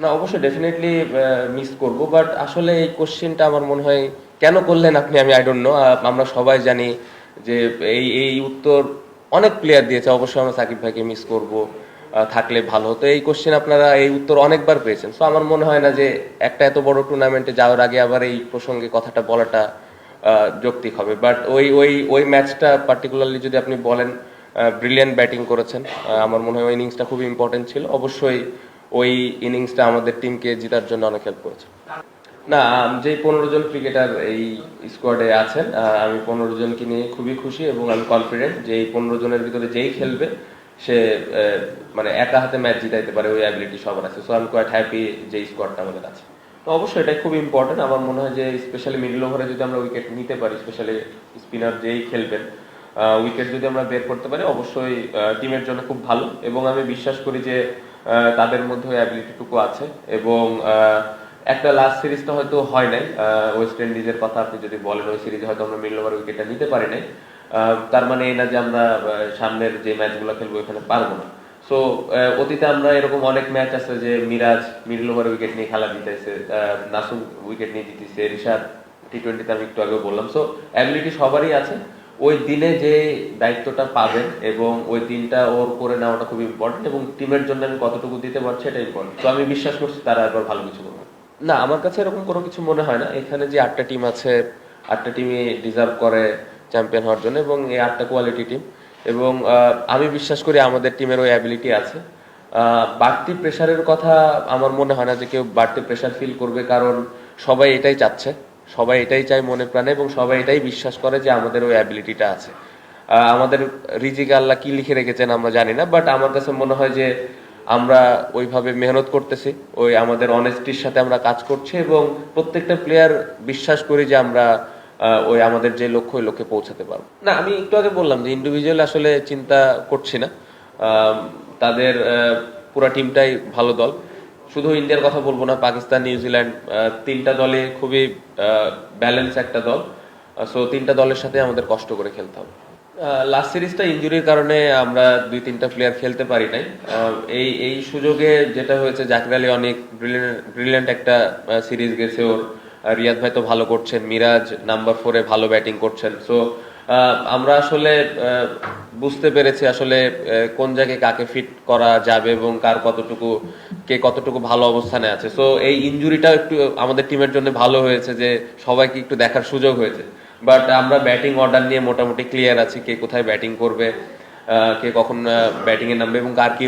না, অবশ্যই definitely miss করব, বাট আসলে এই কোশ্চেনটা আমার মনে হয় কেন করলেন আপনি, আমি আই ডোন্ট নো। আমরা সবাই জানি যে এই উত্তর অনেক প্লেয়ার দিয়েছে, অবশ্যই আমরা সাকিব ভাইকে মিস করব, থাকলে ভালো হতো। এই কোশ্চেন আপনারা এই উত্তর অনেকবার পেয়েছেন, সো আমার মনে হয় না যে একটা এত বড় টুর্নামেন্টে যাওয়ার আগে আবার এই প্রসঙ্গে কথাটা বলাটা যৌক্তিক হবে। বাট ওই ম্যাচটা পার্টিকুলারলি যদি আপনি বলেন, ব্রিলিয়ান্ট ব্যাটিং করেছেন। আমার মনে হয় ওই ইনিংসটা খুবই ইম্পর্টেন্ট ছিল, অবশ্যই ওই ইনিংসটা আমাদের টিমকে জেতার জন্য অনেক হেল্প করেছে। না, যে 15 জন ক্রিকেটার এই স্কোয়াডে আছেন, আমি 15 জনকে নিয়ে খুবই খুশি এবং আমি কনফিডেন্ট যে এই 15 জনের ভিতরে যেই খেলবে সে মানে একা হাতে ম্যাচ জিতাইতে পারে, ওই অ্যাবিলিটি সবার আছে। সো আমি কোয়াইট হ্যাপি যে স্কোয়াডটা আমাদের আছে। তো অবশ্যই এটাই খুব ইম্পর্টেন্ট। আমার মনে হয় যে স্পেশালি মিডল ওভারে যদি আমরা উইকেট নিতে পারি, স্পেশালি স্পিনার যেই খেলবেন, উইকেট যদি আমরা বের করতে পারি, অবশ্যই টিমের জন্য খুব ভালো। এবং আমি বিশ্বাস করি যে তাদের মধ্যে ওই অ্যাবিলিটিটুকু আছে। এবং একটা লাস্ট সিরিজটা হয়তো হয় নাই, ওয়েস্ট ইন্ডিজের কথা আপনি যদি বলেন, ওই সিরিজে হয়তো আমরা মিডল ওভার উইকেটটা নিতে পারি নাই। তার মানে এই না যে আমরা সামনের যে ম্যাচগুলো খেলবো এখানে পারবো না। সো অতীতে আমরা এরকম অনেক ম্যাচ আছে যে মিরাজ মিডল ওভার উইকেট নিয়ে খেলা জিতেছে, নাসুম উইকেট নিয়ে জিতেছে, রিশাদ টি-20তে আমি একটু আগে বললাম। সো অ্যাবিলিটি সবারই আছে। ওই দিনে যে দায়িত্বটা পাবেন এবং ওই দিনটা ওর করে নেওয়াটা খুব ইম্পর্টেন্ট, এবং টিমের জন্য আমি কতটুকু দিতে পারছি এটা ইম্পর্টেন্ট। তো আমি বিশ্বাস করছি তারা একবার ভালো কিছু করবে। না, আমার কাছে এরকম কোনো কিছু মনে হয় না। এখানে যে 8টা টিম আছে, 8টা টিমই ডিজার্ভ করে চ্যাম্পিয়ন হওয়ার জন্য, এবং এই 8টা কোয়ালিটি টিম। এবং আমি বিশ্বাস করি আমাদের টিমের ওই অ্যাবিলিটি আছে। বাড়তি প্রেশারের কথা আমার মনে হয় না যে কেউ বাড়তি প্রেশার ফিল করবে, কারণ সবাই এটাই চাচ্ছে, সবাই এটাই চায় মনে প্রাণে, এবং সবাই এটাই বিশ্বাস করে যে আমাদের ওই অ্যাবিলিটিটা আছে। আমাদের রিজিকে আল্লাহ কি লিখে রেখেছেন আমরা জানি না, বাট আমার কাছে মনে হয় যে আমরা ওইভাবে মেহনত করতেছি, ওই আমাদের অনেস্টির সাথে আমরা কাজ করছি, এবং প্রত্যেকটা প্লেয়ার বিশ্বাস করি যে আমরা ওই আমাদের যে লক্ষ্য ওই লক্ষ্যে পৌঁছাতে পারবো। না, আমি একটু আগে বললাম যে ইন্ডিভিজুয়াল আসলে চিন্তা করছি না। তাদের পুরা টিমটাই ভালো দল। শুধু ইন্ডিয়ার কথা বলবো না, পাকিস্তান, নিউজিল্যান্ড, 3টা দলে খুবই ব্যালেন্স একটা দল। সো 3টা দলের সাথে আমাদের কষ্ট করে খেলতে হবে। লাস্ট সিরিজটা ইনজুরির কারণে আমরা 2-3টা প্লেয়ার খেলতে পারি নাই। এই এই সুযোগে যেটা হয়েছে, জাকির আলী অনেক ব্রিলিয়ান্ট একটা সিরিজ গেছে ওর। রিয়াদ ভাই তো ভালো করছেন, মিরাজ নাম্বার 4-এ ভালো ব্যাটিং করছেন। সো আমরা আসলে বুঝতে পেরেছি আসলে কোন জায়গায় কাকে ফিট করা যাবে এবং কার কতটুকু, কে কতটুকু ভালো অবস্থানে আছে। সো এই ইনজুরিটাও একটু আমাদের টিমের জন্য ভালো হয়েছে যে সবাইকে একটু দেখার সুযোগ হয়েছে। বাট আমরা ব্যাটিং অর্ডার নিয়ে মোটামুটি ক্লিয়ার আছি, কে কোথায় ব্যাটিং করবে, কে কখন ব্যাটিং এ নামবে এবং কার কি